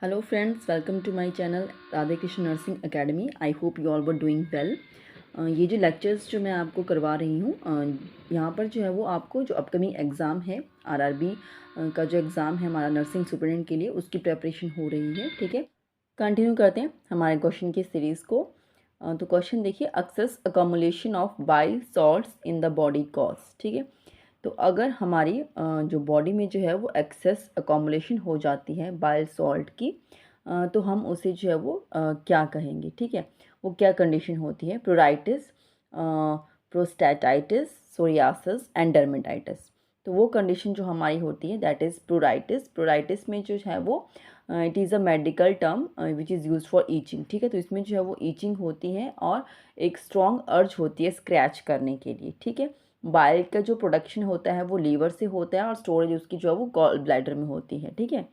Hello friends, welcome to my channel Radhe Krishna nursing academy. I hope you all were doing well. ये जो lectures जो मैं आपको करवा रही हूँ, यहाँ पर जो है वो आपको जो अपकमिंग एग्ज़ाम है आरआरबी का जो एग्ज़ाम है हमारा नर्सिंग सुपरिटेंडेंट के लिए, उसकी प्रेपरेशन हो रही है। ठीक है, कंटिन्यू करते हैं हमारे क्वेश्चन की सीरीज़ को। तो क्वेश्चन देखिए, excess accumulation of bile salts in the body cause. ठीक है, तो अगर हमारी जो बॉडी में जो है वो एक्सेस अकोमुलेशन हो जाती है बाइल सॉल्ट की, तो हम उसे जो है वो क्या कहेंगे। ठीक है, वो क्या कंडीशन होती है? प्रोराइटिस, प्रोस्टेटाइटिस, सोरियासिस एंड डर्मेटाइटिस। तो वो कंडीशन जो हमारी होती है दैट इज़ प्रोराइटिस। प्रोराइटिस में जो है वो it is a medical term which is use for itching. ठीक है, तो इसमें जो है वो ईचिंग होती है और एक स्ट्रॉन्ग अर्ज होती है स्क्रैच करने के लिए। ठीक है, बाइल का जो प्रोडक्शन होता है वो लीवर से होता है और स्टोरेज उसकी जो है वो गॉल ब्लैडर में होती है। ठीक है,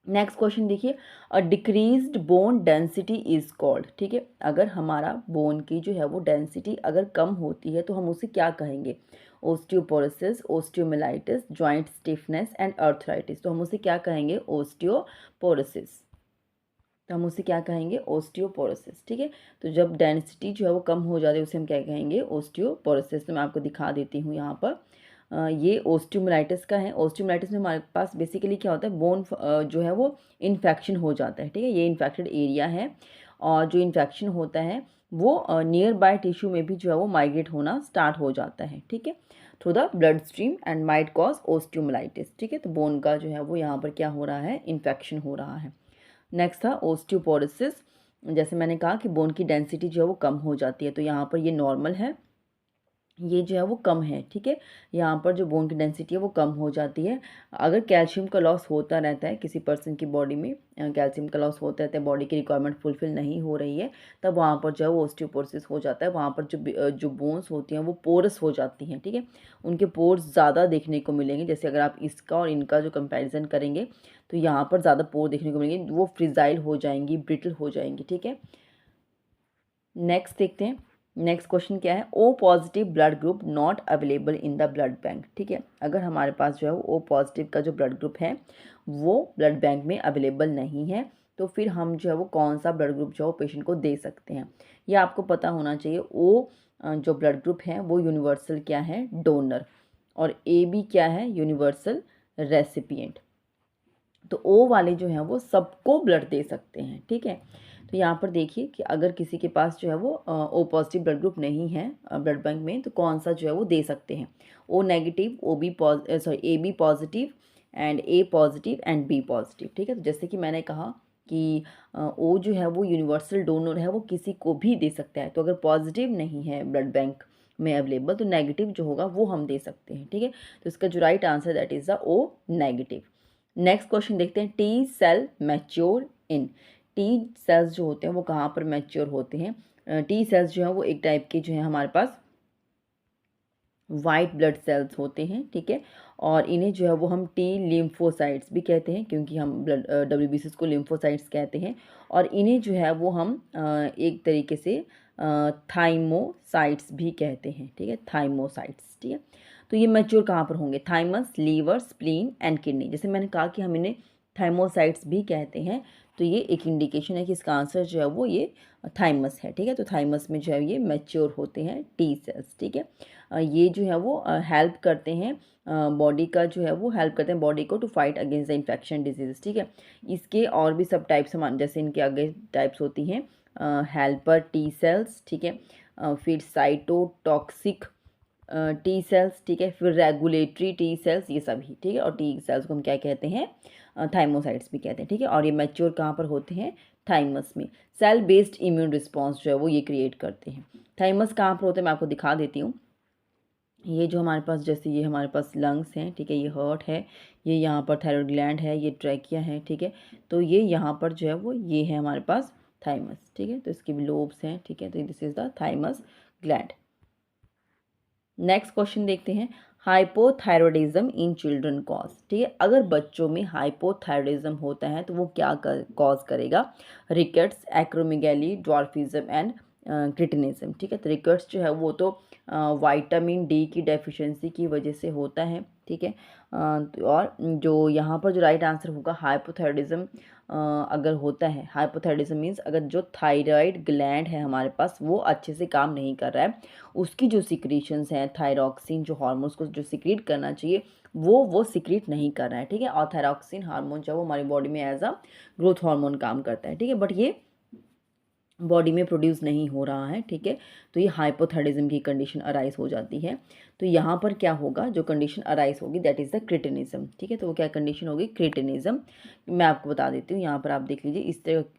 नेक्स्ट क्वेश्चन देखिए, a decreased bone density is called. ठीक है, अगर हमारा बोन की जो है वो डेंसिटी अगर कम होती है तो हम उसे क्या कहेंगे? Osteoporosis, osteomyelitis, joint stiffness and arthritis. तो हम उसे क्या कहेंगे? ओस्टियोपोरोसिस। तो हम उसे क्या कहेंगे? ओस्टियोपोरोसिस। ठीक है, तो जब डेंसिटी जो है वो कम हो जाती है उसे हम क्या कहेंगे? ओस्टियोपोरोसिस। तो मैं आपको दिखा देती हूँ यहाँ पर। ये ओस्टियोमिलाइटिस का है। ओस्टियोमिलाइटिस में हमारे पास बेसिकली क्या होता है, बोन जो है वो इन्फेक्शन हो जाता है। ठीक है, ये इन्फेक्टेड एरिया है और जो इन्फेक्शन होता है वो नियर बाय टिश्यू में भी जो है वो माइग्रेट होना स्टार्ट हो जाता है। ठीक है, through the blood stream and might cause osteomyelitis. ठीक है, तो बोन का जो है वो यहाँ पर क्या हो रहा है? इन्फेक्शन हो रहा है। नेक्स्ट था ओस्टियोपोरोसिस। जैसे मैंने कहा कि बोन की डेंसिटी जो है वो कम हो जाती है, तो यहाँ पर ये नॉर्मल है, ये जो है वो कम है। ठीक है, यहाँ पर जो बोन की डेंसिटी है वो कम हो जाती है। अगर कैल्शियम का लॉस होता रहता है किसी पर्सन की बॉडी में, कैल्शियम का लॉस होता रहता है, बॉडी की रिक्वायरमेंट फुलफिल नहीं हो रही है, तब वहाँ पर जो है वो ओस्टियोपोरोसिस हो जाता है। वहाँ पर जो बोन्स होती हैं वो पोरस हो जाती हैं। ठीक है, उनके पोर्स ज़्यादा देखने को मिलेंगे। जैसे अगर आप इसका और इनका जो कंपेरिजन करेंगे तो यहाँ पर ज़्यादा पोर देखने को मिलेंगे, वो फ्रिजाइल हो जाएंगी, ब्रिटल हो जाएंगी। ठीक है, नेक्स्ट देखते हैं। नेक्स्ट क्वेश्चन क्या है? O positive blood group not available in the blood bank. ठीक है, अगर हमारे पास जो है वो ओ पॉजिटिव का जो ब्लड ग्रुप है वो ब्लड बैंक में अवेलेबल नहीं है, तो फिर हम जो है वो कौन सा ब्लड ग्रुप जो है वो पेशेंट को दे सकते हैं? ये आपको पता होना चाहिए। ओ जो ब्लड ग्रुप है वो यूनिवर्सल क्या है? डोनर। और ए बी क्या है? Universal recipient. तो ओ वाले जो हैं वो सबको ब्लड दे सकते हैं। ठीक है, तो यहाँ पर देखिए कि अगर किसी के पास जो है वो ओ पॉजिटिव ब्लड ग्रुप नहीं है ब्लड बैंक में, तो कौन सा जो है वो दे सकते हैं? O negative, O B sorry A B positive and A positive and B positive. ठीक है, तो जैसे कि मैंने कहा कि ओ जो है वो यूनिवर्सल डोनर है, वो किसी को भी दे सकता है। तो अगर पॉजिटिव नहीं है ब्लड बैंक में अवेलेबल, तो नेगेटिव जो होगा वो हम दे सकते हैं। ठीक है, तो इसका जो right answer that is the O negative. Next question देखते हैं, T cell mature in. T cells जो होते हैं वो कहाँ पर मैच्योर होते हैं? टी सेल्स जो है वो एक टाइप के जो है हमारे पास वाइट ब्लड सेल्स होते हैं। ठीक है, और इन्हें जो है वो हम टी लिम्फोसाइट्स भी कहते हैं, क्योंकि हम ब्लड डब्ल्यूबीसीज को लिम्फोसाइट्स कहते हैं। और इन्हें जो है वो हम एक तरीके से थाइमोसाइट्स भी कहते हैं। ठीक है, थाइमोसाइट्स। ठीक है, तो ये मैच्योर कहाँ पर होंगे? Thymus, liver, spleen and kidney. जैसे मैंने कहा कि हम इन्हें थाइमोसाइट्स भी कहते हैं, तो ये एक इंडिकेशन है कि इसका आंसर जो है वो ये थाइमस है। ठीक है, तो थाइमस में जो है ये मैच्योर होते हैं टी सेल्स। ठीक है, ये जो है वो हेल्प करते हैं बॉडी का जो है वो हेल्प करते हैं बॉडी को to fight against the infection disease. ठीक है, इसके और भी सब टाइप्स हम जैसे इनके आगे टाइप्स होती हैं, हेल्पर टी सेल्स। ठीक है, फिर साइटोटॉक्सिक टी सेल्स। ठीक है, फिर रेगुलेटरी टी सेल्स, ये सभी। ठीक है, और टी सेल्स को हम क्या कहते हैं? थाइमोसाइट्स भी कहते हैं। ठीक है, और ये मैच्योर कहाँ पर होते हैं? थाइमस में। सेल बेस्ड इम्यून रिस्पॉन्स जो है वो ये क्रिएट करते हैं। थाइमस कहाँ पर होते हैं मैं आपको दिखा देती हूँ। ये जो हमारे पास, जैसे ये हमारे पास लंग्स हैं। ठीक है, ये हार्ट है, ये यहाँ पर थायराइड ग्लैंड है, ये ट्रैकिया है। ठीक है, तो ये यहाँ पर जो है वो ये है हमारे पास थाइमस। ठीक है, तो इसके भी लोब्स हैं। ठीक है, तो this is the thymus gland. Next question देखते हैं, हाइपोथायरॉयडिज्म इन चिल्ड्रन कॉज। ठीक है, अगर बच्चों में हाइपोथायरॉयडिज्म होता है तो वो क्या कॉज करेगा? Rickets, acromegaly, dwarfism and cretinism. ठीक है, तो रिकेट्स जो है वो तो विटामिन डी की डेफिशिएंसी की वजह से होता है। ठीक है। और जो यहाँ पर जो राइट आंसर होगा हाइपोथायरॉयडिज्म अगर होता है, हाइपोथायरॉयडिज्म मीन्स अगर जो थायराइड ग्लैंड है हमारे पास वो अच्छे से काम नहीं कर रहा है, उसकी जो सिक्रीशंस हैं थायरॉक्सिन जो हार्मोन्स को जो सिक्रीट करना चाहिए वो सिक्रीट नहीं कर रहा है, ठीक है। और थायरॉक्सिन हार्मोन जो है वो हमारी बॉडी में एज अ ग्रोथ हार्मोन काम करता है, ठीक है, बट ये बॉडी में प्रोड्यूस नहीं हो रहा है, ठीक है। तो ये हाइपोथायरॉयडिज्म की कंडीशन अराइज हो जाती है। तो यहाँ पर क्या होगा, जो कंडीशन अराइज होगी दैट इज़ द क्रिटिनिज्म, ठीक है। तो वो क्या कंडीशन होगी, क्रिटिनिज्म। मैं आपको बता देती हूँ, यहाँ पर आप देख लीजिए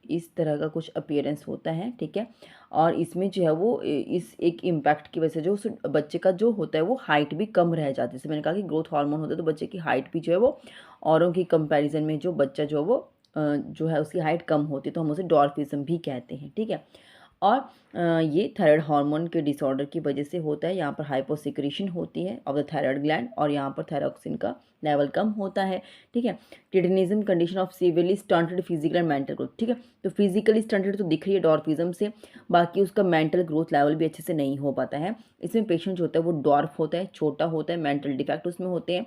इस तरह का कुछ अपीयरेंस होता है, ठीक है। और इसमें जो है वो इस एक इम्पैक्ट की वजह से जो उस बच्चे का जो होता है वो हाइट भी कम रह जाती है। जैसे मैंने कहा कि ग्रोथ हार्मोन होता है तो बच्चे की हाइट भी जो है वो औरों की कंपैरिजन में जो बच्चा जो है वो जो है उसकी हाइट कम होती है, तो हम उसे डॉर्फिज्म भी कहते हैं, ठीक है। और ये थायराइड हार्मोन के डिसऑर्डर की वजह से होता है। यहाँ पर हाइपोसिक्रीशन होती है ऑफ द थायराइड ग्लैंड और यहाँ पर थायरॉक्सिन का लेवल कम होता है, ठीक है। Cretinism condition of severely stunted physical and mental growth, ठीक है। तो फिजिकली स्टंटेड तो दिख रही है डॉर्फिज्म से, बाकी उसका मेंटल ग्रोथ लेवल भी अच्छे से नहीं हो पाता है। इसमें पेशेंट जो होता है वो डॉर्फ होता है, छोटा होता है, मेंटल डिफेक्ट उसमें होते हैं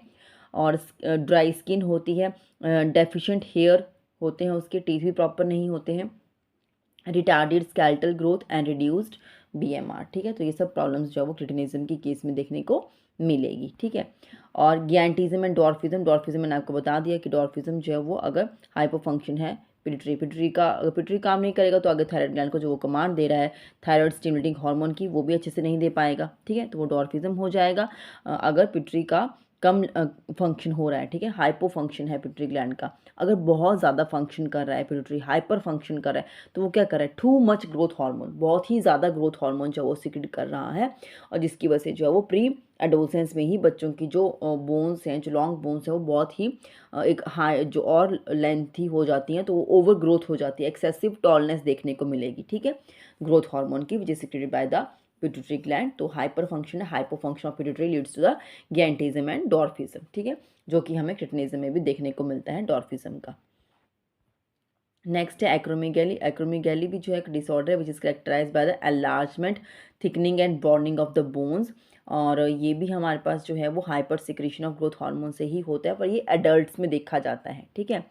और ड्राई स्किन होती है, डेफिशिएंट हेयर होते हैं, उसके टीथ भी प्रॉपर नहीं होते हैं, retarded skeletal growth and reduced BMR, ठीक है। तो ये सब प्रॉब्लम्स जो है वो क्रिटिनिज्म की केस में देखने को मिलेगी, ठीक है। और ग्यानटिज्म एंड डॉर्फिज्म मैंने आपको बता दिया कि डॉर्फिज्म जो है वो अगर हाइपोफंक्शन है पिट्यूटरी काम नहीं करेगा तो आगे थायराइड ग्लैंड को जो वो कमांड दे रहा है थायराइड स्टिमुलेटिंग हार्मोन की वो भी अच्छे से नहीं दे पाएगा, ठीक है। तो वो डॉर्फिज्म हो जाएगा अगर पिट्यूटरी का कम फंक्शन हो रहा है, ठीक है। हाइपो फंक्शन है पिट्यूटरी ग्लैंड का, अगर बहुत ज़्यादा फंक्शन कर रहा है पिट्यूटरी हाइपर फंक्शन कर रहा है तो वो क्या कर रहा है, टू मच ग्रोथ हार्मोन, बहुत ही ज़्यादा ग्रोथ हार्मोन जो वो सिक्रेट कर रहा है और जिसकी वजह से जो है वो प्री एडोलसेंस में ही बच्चों की जो बोन्स हैं, जो लॉन्ग बोन्स हैं वो बहुत ही एक हाई जो और लेंथी हो जाती हैं तो वो ओवर ग्रोथ हो जाती है, एक्सेसिव टॉलनेस देखने को मिलेगी, ठीक है, ग्रोथ हार्मोन की वजह से secreted by the pituitary gland. तो हाइपर फंक्शन है, hypofunction of pituitary leads to the gigantism and dwarfism, ठीक है, जो कि हमें क्रिटिनिज्म में भी देखने को मिलता है डॉर्फिज्म का। नेक्स्ट है एक्रोमीगैली। एक्रोमीगैली भी जो है एक डिसऑर्डर है which is characterise by the enlargement thickening and broadening of the bones, और ये भी हमारे पास जो है वो hyper secretion of growth hormone से ही होता है, पर ये एडल्ट्स में देखा जाता है, ठीक है।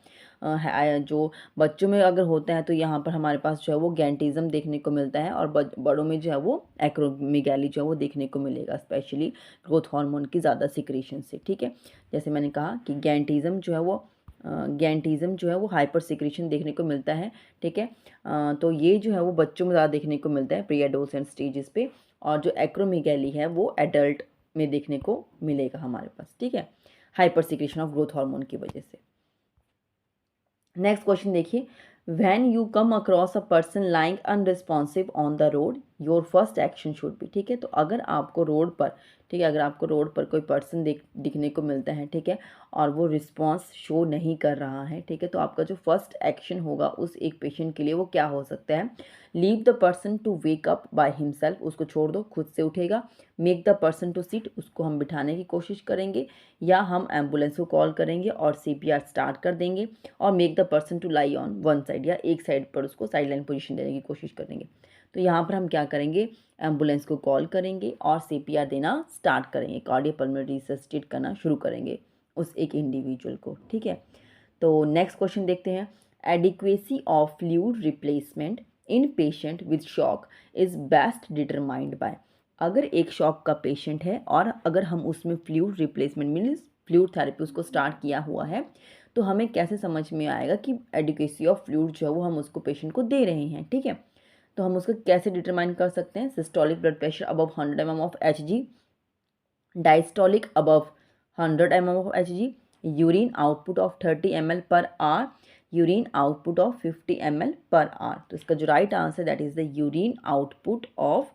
जो बच्चों में अगर होता है तो यहाँ पर हमारे पास जो है वो गैंटिज्म देखने को मिलता है और बड़ों में जो है वो एक्रोमीगैली जो है वो देखने को मिलेगा, स्पेशली ग्रोथ हार्मोन की ज़्यादा सिक्रीशन से, ठीक है। जैसे मैंने कहा कि गैंटिज्म जो है वो हाइपर सिक्रीशन देखने को मिलता है, ठीक है। तो ये जो है वो बच्चों में ज़्यादा देखने को मिलता है प्री एडोलसेंट स्टेजेस पे, और जो एक्रोमीगैली है वो एडल्ट में देखने को मिलेगा हमारे पास, ठीक है, hyper secretion of growth hormone की वजह से। नेक्स्ट क्वेश्चन देखिए, when you come across a person lying unresponsive on the road your first action should be, ठीक है। तो अगर आपको रोड पर, ठीक है, अगर आपको रोड पर कोई पर्सन दिखने को मिलता है, ठीक है, और वो रिस्पॉन्स शो नहीं कर रहा है, ठीक है, तो आपका जो फर्स्ट एक्शन होगा उस एक पेशेंट के लिए वो क्या हो सकता है, leave the person to wake up by himself, उसको छोड़ दो खुद से उठेगा, make the person to sit, उसको हम बिठाने की कोशिश करेंगे, या हम एम्बुलेंस को कॉल करेंगे और सीपीआर स्टार्ट कर देंगे, और make the person to lie on one side, या एक साइड पर उसको साइड लाइन पोजिशन देने की कोशिश करेंगे। तो यहाँ पर हम क्या करेंगे, एम्बुलेंस को कॉल करेंगे और सीपीआर देना स्टार्ट करेंगे, कार्डियोपल्मोनरी रिससिटेट करना शुरू करेंगे उस एक इंडिविजुअल को, ठीक है। तो नेक्स्ट क्वेश्चन देखते हैं, adequacy of fluid replacement in patient with shock is best determined by, अगर एक शॉक का पेशेंट है और अगर हम उसमें fluid replacement means fluid therapy उसको स्टार्ट किया हुआ है तो हमें कैसे समझ में आएगा कि एडिक्वेसी ऑफ फ्लूइड जो है वो हम उसको पेशेंट को दे रहे हैं, ठीक है। तो हम उसको कैसे डिटरमाइन कर सकते हैं, systolic blood pressure above 100 mm of Hg, diastolic above 100 mm of Hg, urine output of 30 ml per hour, urine output of 50 ml per hour. तो इसका जो right answer that is the urine output of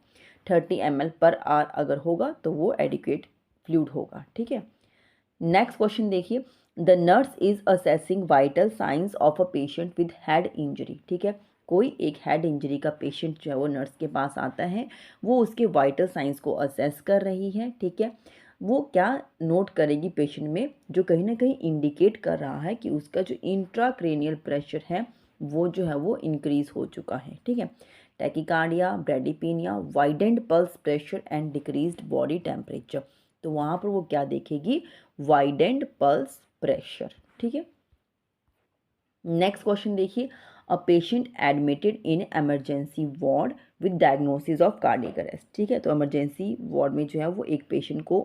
30 ml per hour अगर होगा तो वो adequate fluid होगा, ठीक है। नेक्स्ट क्वेश्चन देखिए, the nurse is assessing vital science of a patient with head injury, ठीक है, कोई एक हेड इंजरी का पेशेंट जो है वो नर्स के पास आता है, वो उसके वाइटल साइंस को असेस कर रही है, ठीक है। वो क्या नोट करेगी पेशेंट में, जो कहीं ना कहीं इंडिकेट कर रहा है कि उसका जो इंट्राक्रेनियल प्रेशर है वो जो है वो इंक्रीज हो चुका है, ठीक है। Tachycardia, bradypnoea, widened pulse pressure and decreased body temperature, तो वहाँ पर वो क्या देखेगी, वाइडेंड पल्स प्रेशर। ठीक है, नेक्स्ट क्वेश्चन देखिए, a patient admitted in emergency ward with diagnosis of cardiac arrest. ठीक है, तो इमरजेंसी वार्ड में जो है वो एक पेशेंट को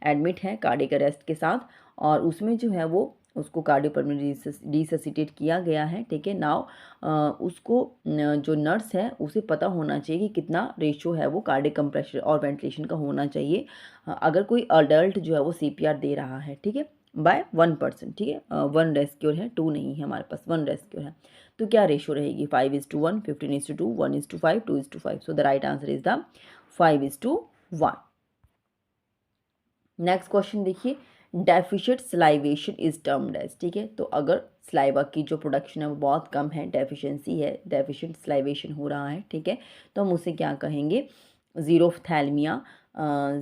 एडमिट है कार्डियक अरेस्ट के साथ, और उसमें जो है वो उसको कार्डियोपल्मोनरी रिससिटेट किया गया है। ठीक है, नाउ उसको जो नर्स है उसे पता होना चाहिए कि कितना रेशो है वो कार्डियक कंप्रेशर और वेंटिलेशन का होना चाहिए अगर कोई अडल्ट जो है वो सीपीआर दे रहा है। ठीक है, बाय 1%। ठीक है, 1 रेस्क्योर है, 2 नहीं है हमारे पास, 1 रेस्क्योर है। तो क्या रेशो रहेगी, 5:1, 15:2, 1:5, 2:5। So the right answer is the 5:1। Next question देखिए, deficient salivation is termed as. ठीक है, तो अगर सलाइवा की जो प्रोडक्शन है वो बहुत कम है, डेफिशिएंसी है, डेफिशिएंट सलाइवेशन हो रहा है, ठीक है, तो हम उसे क्या कहेंगे, जीरोफ्थैल्मिया,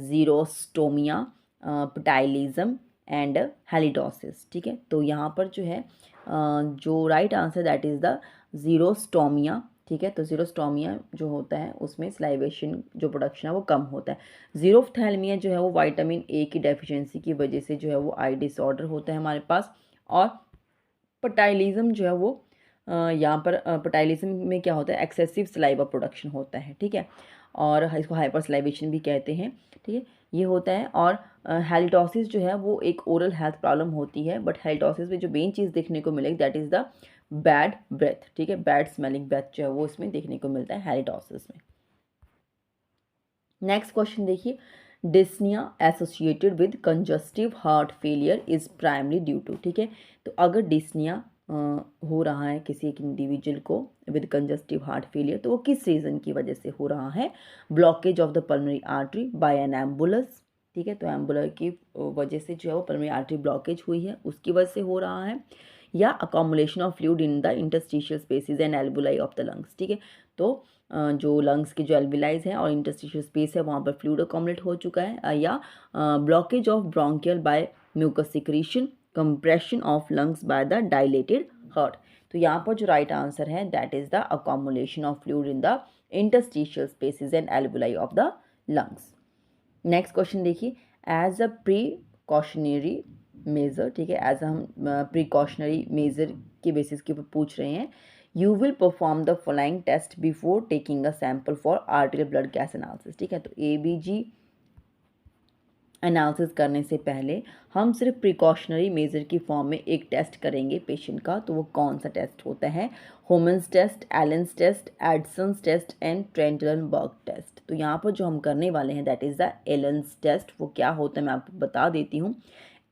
जीरोस्टोमिया, पटाइलिज्म एंड हेलिडोसिस। ठीक है, तो यहाँ पर जो है जो right answer that is the xerostomia. ठीक है, तो जीरोस्टोमिया जो होता है उसमें स्लाइवेशन जो प्रोडक्शन है वो कम होता है। जीरोफ्थैल्मिया जो है वो विटामिन ए की डेफिशिएंसी की वजह से जो है वो आई डिसऑर्डर होता है हमारे पास। और पटाइलिज्म जो है वो यहाँ पर पटाइलिज्म में क्या होता है, एक्सेसिव सलाइवा प्रोडक्शन होता है। ठीक है, और इसको हाइपर सलाइवेशन भी कहते हैं। ठीक है, ये होता है। और हेलिटोसिस जो है वो एक ओरल हेल्थ प्रॉब्लम होती है, बट हेलिटोसिस में जो मेन चीज़ देखने को मिलेगी that is the bad breath. ठीक है, बैड स्मेलिंग ब्रेथ जो है वो इसमें देखने को मिलता है हेलिटोसिस में। नेक्स्ट क्वेश्चन देखिए, dyspnoea associated with congestive heart failure is primarily due to. ठीक है, तो अगर डिस्निया हो रहा है किसी एक इंडिविजुअल को विद कंजस्टिव हार्ट फेलियर, तो वो किस रीज़न की वजह से हो रहा है, blockage of the pulmonary artery by an embolus. ठीक है, तो एम्बुलर की वजह से जो है वो पल्मोनरी आर्टरी ब्लॉकेज हुई है उसकी वजह से हो रहा है, या accumulation of fluid in the interstitial spaces and alveoli of the lungs. ठीक है, तो जो लंग्स के जो एल्विलाइज हैं और इंटरस्टिशियल स्पेस है वहाँ पर फ्लूइड अकोमुलेट हो चुका है, या blockage of bronchial by mucus secretion, compression of lungs by the dilated heart. तो यहाँ पर जो राइट आंसर है that is the accumulation of fluid in the interstitial spaces and alveoli of the lungs. Next question देखिए, as a precautionary measure. ठीक है, as हम precautionary measure के बेसिस के ऊपर पूछ रहे हैं, you will perform the following test before taking a sample for arterial blood gas analysis. ठीक है, तो ABG एनालिसिस करने से पहले हम सिर्फ प्रिकॉशनरी मेजर की फॉर्म में एक टेस्ट करेंगे पेशेंट का, तो वो कौन सा टेस्ट होता है, Homans test, Allen's test, Adson's test and Trendelenburg test. तो यहाँ पर जो हम करने वाले हैं that is the Allen's test. वो क्या होता है मैं आपको बता देती हूँ।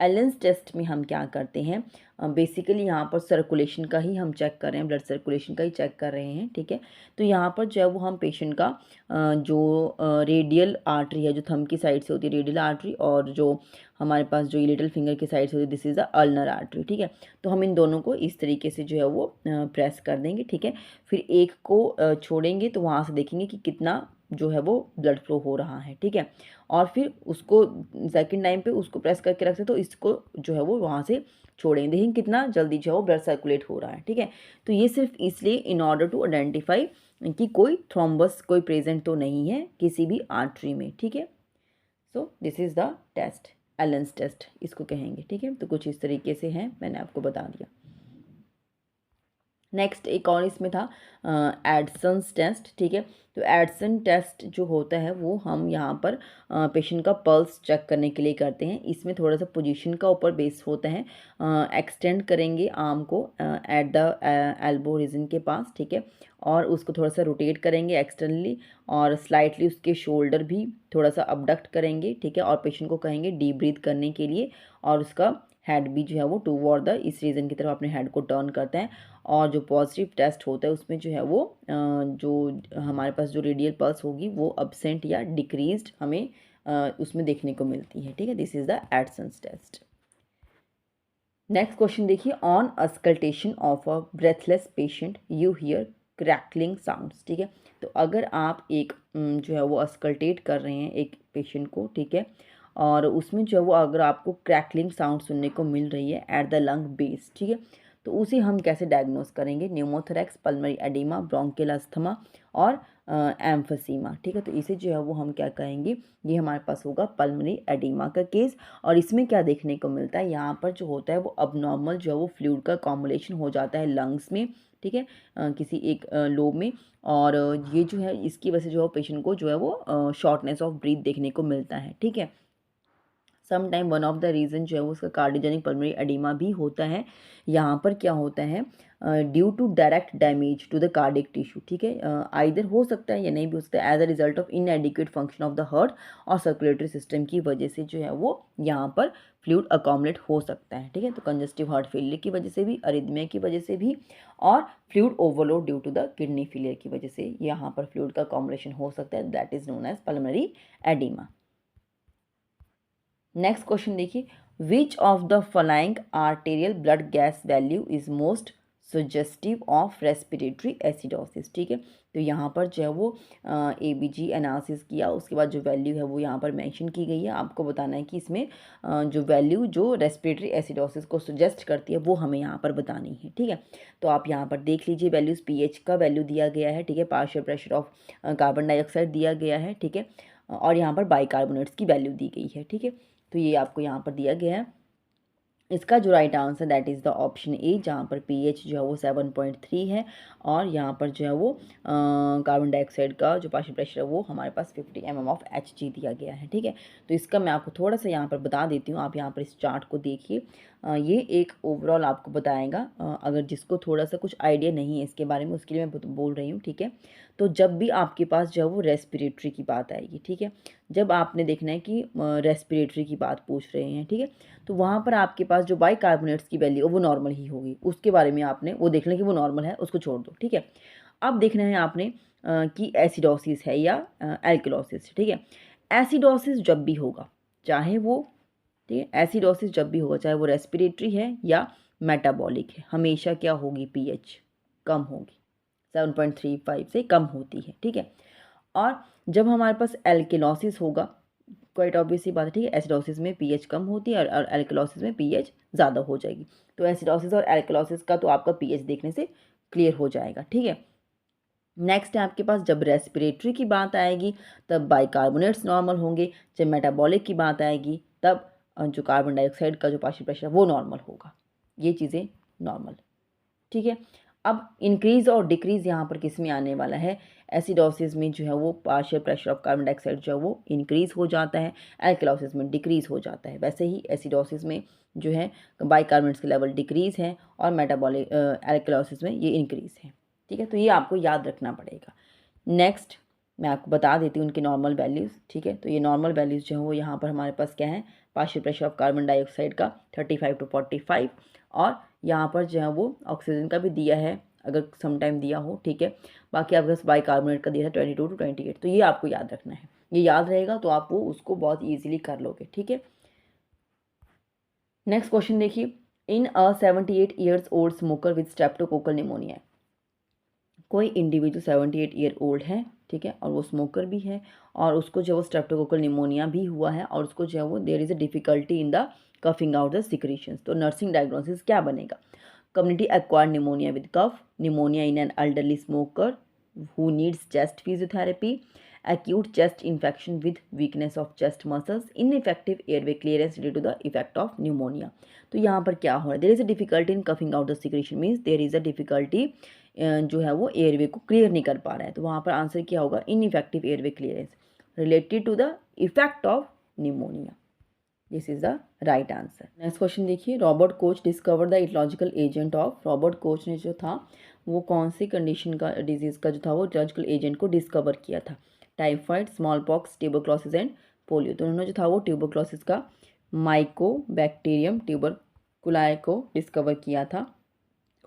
एलेंस टेस्ट में हम क्या करते हैं, बेसिकली यहाँ पर सर्कुलेशन का ही हम चेक कर रहे हैं, ब्लड सर्कुलेशन का ही चेक कर रहे हैं। ठीक है, तो यहाँ पर जो है वो हम पेशेंट का जो रेडियल आर्टरी है, जो थंब की साइड से होती है रेडियल आर्टरी, और जो हमारे पास जो लिटिल फिंगर की साइड से होती है this is the ulnar artery. ठीक है, तो हम इन दोनों को इस तरीके से जो है वो प्रेस कर देंगे। ठीक है, फिर एक को छोड़ेंगे तो वहाँ से देखेंगे कि कितना जो है वो ब्लड फ्लो हो रहा है। ठीक है, और फिर उसको सेकंड टाइम पे उसको प्रेस करके रखते तो इसको जो है वो वहाँ से छोड़ेंगे, देखेंगे कितना जल्दी जो है वो ब्लड सर्कुलेट हो रहा है। ठीक है, तो ये सिर्फ इसलिए इन ऑर्डर टू आइडेंटिफाई कि कोई थ्रोम्बस कोई प्रेजेंट तो नहीं है किसी भी आर्टरी में। ठीक है, so this is the test, Allen's test इसको कहेंगे। ठीक है, तो कुछ इस तरीके से है, मैंने आपको बता दिया। नेक्स्ट एक और इसमें था एडसन्स टेस्ट। ठीक है, तो एडसन टेस्ट जो होता है वो हम यहाँ पर पेशेंट का पल्स चेक करने के लिए करते हैं। इसमें थोड़ा सा पोजीशन का ऊपर बेस होता है, एक्सटेंड करेंगे आर्म को एट द एल्बो रीजन के पास। ठीक है, और उसको थोड़ा सा रोटेट करेंगे एक्सटर्नली, और स्लाइटली उसके शोल्डर भी थोड़ा सा अपडक्ट करेंगे। ठीक है, और पेशेंट को कहेंगे डीप ब्रीथ करने के लिए, और उसका हेड भी जो है वो टूवर्ड द इस रीजन की तरफ अपने हेड को टर्न करते हैं। और जो पॉजिटिव टेस्ट होता है उसमें जो है वो जो हमारे पास जो रेडियल पल्स होगी वो अब्सेंट या डिक्रीज्ड हमें उसमें देखने को मिलती है। ठीक है, this is the Adson's test. Next question देखिए, on auscultation of a breathless patient you hear crackling sounds. ठीक है, तो अगर आप एक जो है वो अस्कल्टेट कर रहे हैं एक पेशेंट को, ठीक है, और उसमें जो है वो अगर आपको क्रैकलिंग साउंड सुनने को मिल रही है एट द लंग बेस। ठीक है, तो उसे हम कैसे डायग्नोस करेंगे, pneumothorax, pulmonary oedema, bronchial asthma और एम्फीसीमा, ठीक है। तो इसे जो है वो हम क्या कहेंगे, ये हमारे पास होगा पल्मोनरी एडिमा का केस। और इसमें क्या देखने को मिलता है, यहाँ पर जो होता है वो अबनॉर्मल जो है वो फ्लूइड का कॉम्बुलेशन हो जाता है लंग्स में, ठीक है, किसी एक लोब में। और ये जो है इसकी वजह से जो है पेशेंट को जो है वो शॉर्टनेस ऑफ ब्रीथ देखने को मिलता है, ठीक है। Some time one of the reason जो है वो उसका कार्डियोजेनिक पल्मोनरी एडिमा भी होता है। यहाँ पर क्या होता है, due to direct damage to the cardiac tissue, ठीक है, आइदर हो सकता है या नहीं भी हो सकता है as a result of inadequate function of the heart और सर्कुलेटरी सिस्टम की वजह से जो है वो यहाँ पर फ्लूइड अकोमोडेट हो सकता है, ठीक है। तो कंजस्टिव हार्ट फेलियर की वजह से भी, अरिथमिया की वजह से भी, और fluid overload due to the kidney failure की वजह से यहाँ पर फ्लूइड का अकोमोडेशन हो सकता है, that is known as pulmonary oedema. Next question देखिए, which of the following arterial blood gas value is most suggestive of respiratory acidosis, ठीक है। तो यहाँ पर जो है वो ABG एनालिसिस किया, उसके बाद जो वैल्यू है वो यहाँ पर मेंशन की गई है। आपको बताना है कि इसमें जो वैल्यू जो रेस्पिरेटरी एसिडोसिस को सजेस्ट करती है वो हमें यहाँ पर बतानी है, ठीक है। तो आप यहाँ पर देख लीजिए, वैल्यूज़ pH का वैल्यू दिया गया है, ठीक है, partial pressure of carbon dioxide दिया गया है, ठीक है, और यहाँ पर बाइकार्बोनेट्स की वैल्यू दी गई है, ठीक है। तो ये आपको यहाँ पर दिया गया है। इसका जो right answer that is the option A, जहाँ पर pH जो है वो 7.3 है और यहाँ पर जो है वो कार्बन डाइऑक्साइड का जो पार्शियल प्रेशर है वो हमारे पास 50 mm ऑफ Hg दिया गया है, ठीक है। तो इसका मैं आपको थोड़ा सा यहाँ पर बता देती हूँ, आप यहाँ पर इस चार्ट को देखिए। ये एक ओवरऑल आपको बताएगा, अगर जिसको थोड़ा सा कुछ आइडिया नहीं है इसके बारे में उसके लिए मैं बोल रही हूँ, ठीक है। तो जब भी आपके पास जो है वो रेस्पिरेटरी की बात आएगी, ठीक है, जब आपने देखना है कि रेस्पिरेटरी की बात पूछ रहे हैं, ठीक है, तो वहाँ पर आपके पास जो बाइकार्बोनेट्स की वैल्यू है वो नॉर्मल ही होगी, उसके बारे में आपने वो देख लें कि वो नॉर्मल है, उसको छोड़ दो, ठीक है। अब देखना है आपने कि एसिडोसिस है या एल्कलोसिस, ठीक है। एसिडोसिस जब भी होगा, चाहे वो, ठीक है, एसिडोसिस जब भी होगा चाहे वो रेस्पिरेटरी है या मेटाबॉलिक है, हमेशा क्या होगी, pH कम होगी, 7.35 से कम होती है, ठीक है। और जब हमारे पास एल्केलोसिस होगा, क्वाइट ऑब्वियस सी बात है, ठीक है, एसिडोसिस में pH कम होती है और एल्केलोसिस में pH ज़्यादा हो जाएगी। तो एसिडोसिस और एल्केलोसिस का तो आपका pH देखने से क्लियर हो जाएगा, ठीक है। नेक्स्ट है आपके पास, जब रेस्पिरेटरी की बात आएगी तब बाइकार्बोनेट्स नॉर्मल होंगे, जब मेटाबॉलिक की बात आएगी तब जो कार्बन डाइऑक्साइड का जो पार्शियल प्रेशर है वो नॉर्मल होगा, ये चीज़ें नॉर्मल, ठीक है। अब इंक्रीज़ और डिक्रीज़ यहाँ पर किस में आने वाला है, एसिडोसिस में जो है वो partial pressure of carbon dioxide जो है वो इंक्रीज़ हो जाता है, एल्कलोसिस में डिक्रीज़ हो जाता है। वैसे ही एसिडोसिस में जो है बाइकार्बोनेट्स के लेवल डिक्रीज़ है और मेटाबॉलिक एल्कलोसिस में ये इंक्रीज़ है, ठीक है। तो ये आपको याद रखना पड़ेगा। नेक्स्ट मैं आपको बता देती हूँ उनके नॉर्मल वैल्यूज़, ठीक है। तो ये नॉर्मल वैल्यूज़ जो है वो यहाँ पर हमारे पास क्या है, partial pressure of carbon dioxide का 35 to 45 और यहाँ पर जो है वो ऑक्सीजन का भी दिया है अगर समटाइम दिया हो, ठीक है। बाकी आपके पास बाइकार्बोनेट का दिया था 22 to 28। तो ये आपको याद रखना है, ये याद रहेगा तो आप वो उसको बहुत ईजिली कर लोगे, ठीक है। नेक्स्ट क्वेश्चन देखिए, इन अ 78 years old smoker with streptococcal pneumonia, कोई इंडिविजुअल 78 ईयर ओल्ड है, ठीक है, और वो स्मोकर भी है और उसको जो वो स्ट्रेप्टोकोकल निमोनिया भी हुआ है और उसको जो है वो there is a difficulty in the coughing out the secretions. तो नर्सिंग डायग्नोसिस क्या बनेगा, community acquired pneumonia with cough, pneumonia in an elderly smoker who needs chest physiotherapy, acute chest infection with weakness of chest muscles, ineffective airway clearance due to the effect of pneumonia। तो यहाँ पर क्या हो रहा है, there is a difficulty in coughing out the secretion, means there is a difficulty जो है वो एयरवे को क्लियर नहीं कर पा रहा है। तो वहाँ पर आंसर क्या होगा, ineffective airway clearance related to the effect of pneumonia, this is the right answer. Next question देखिए, Robert Koch discover the aetiological agent of, Robert Koch ने जो था वो कौन सी कंडीशन का, डिजीज़ का जो था वो इटोलॉजिकल एजेंट को डिस्कवर किया था, typhoid, small pox, tuberculosis and polio. तो उन्होंने जो था वो ट्यूबरक्लोसिस का माइकोबैक्टीरियम ट्यूबरकुलाई को डिस्कवर किया था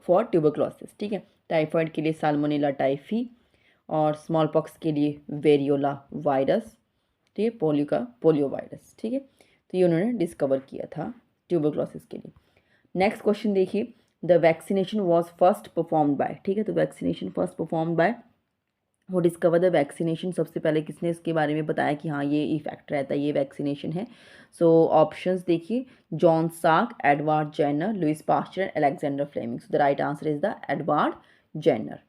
फॉर ट्यूबरक्लोसिस, ठीक है। टाइफाइड के लिए साल्मोनेला टाइफी और स्मॉल पॉक्स के लिए वेरियोला वायरस, ठीक है, पोलियो का पोलियो वायरस, ठीक है। तो ये उन्होंने डिस्कवर किया था ट्यूबरक्लोसिस के लिए। नेक्स्ट क्वेश्चन देखिए, the vaccination was first performed by, ठीक है, तो वैक्सीनेशन फर्स्ट परफॉर्म्ड बाय वो डिस्कवर द वैक्सीनेशन, सबसे पहले किसने इसके बारे में बताया कि हाँ ये इफेक्ट रहता है, ये वैक्सीनेशन है। सो ऑप्शंस देखिए, John Salk, Edward Jenner, Louis Pasteur, Alexander Fleming. So the right answer is the Edward Jenner.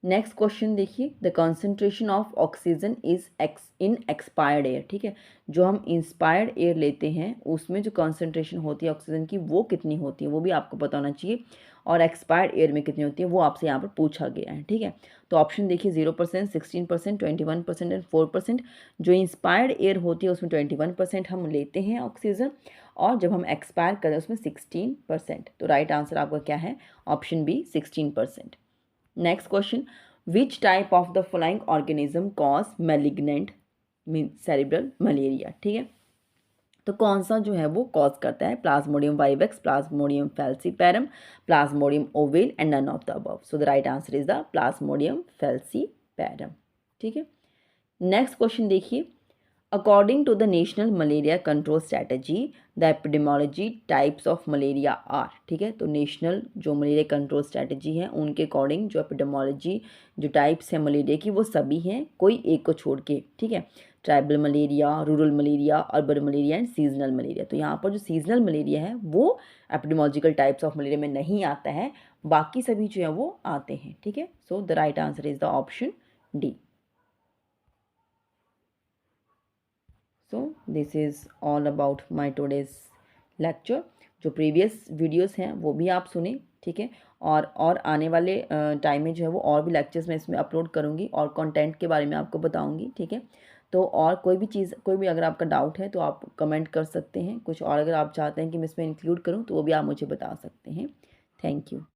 Next question देखिए, the concentration of oxygen is in expired air, ठीक है, जो हम इंस्पायर्ड एयर लेते हैं उसमें जो कंसंट्रेशन होती है ऑक्सीजन की वो कितनी होती है, वो भी आपको पता होना चाहिए, और एक्सपायर्ड एयर में कितनी होती है वो आपसे यहाँ पर पूछा गया है, ठीक है। तो ऑप्शन देखिए, 0%, 16%, 21% एंड 4%। जो इंस्पायर्ड एयर होती है उसमें 21% हम लेते हैं ऑक्सीजन, और जब हम एक्सपायर करें उसमें 16%। तो राइट आंसर आपका क्या है, option B 16%। Next question, which type of the following organism cause malignant mean cerebral malaria, ठीक है। तो कौन सा जो है वो कॉज करता है, plasmodium vivax, plasmodium falciparum, plasmodium ovale and none of the above. So the right answer is the plasmodium falciparum, ठीक है। नेक्स्ट क्वेश्चन देखिए, according to the national malaria control strategy the epidemiology types of malaria are, ठीक है। तो national जो malaria control strategy है उनके according जो एपिडेमोलॉजी जो टाइप्स हैं मलेरिया की वो सभी हैं, कोई एक को छोड़ के, ठीक है। Tribal malaria, rural malaria, urban malaria and seasonal malaria. तो यहाँ पर जो सीजनल मलेरिया है वो एपिडेमोलॉजिकल टाइप्स ऑफ मलेरिया में नहीं आता है, बाकी सभी जो है वो आते हैं, ठीक है। सो the right answer is the option D. So this is all about my today's lecture. जो प्रीवियस वीडियोस हैं वो भी आप सुने, ठीक है। और आने वाले टाइम में जो है वो और भी लेक्चर्स मैं इसमें अपलोड करूँगी और कंटेंट के बारे में आपको बताऊँगी, ठीक है। तो और कोई भी चीज़, कोई भी अगर आपका डाउट है तो आप कमेंट कर सकते हैं, कुछ और अगर आप चाहते हैं कि मैं इसमें इंक्लूड करूँ तो वो भी आप मुझे बता सकते हैं। Thank you.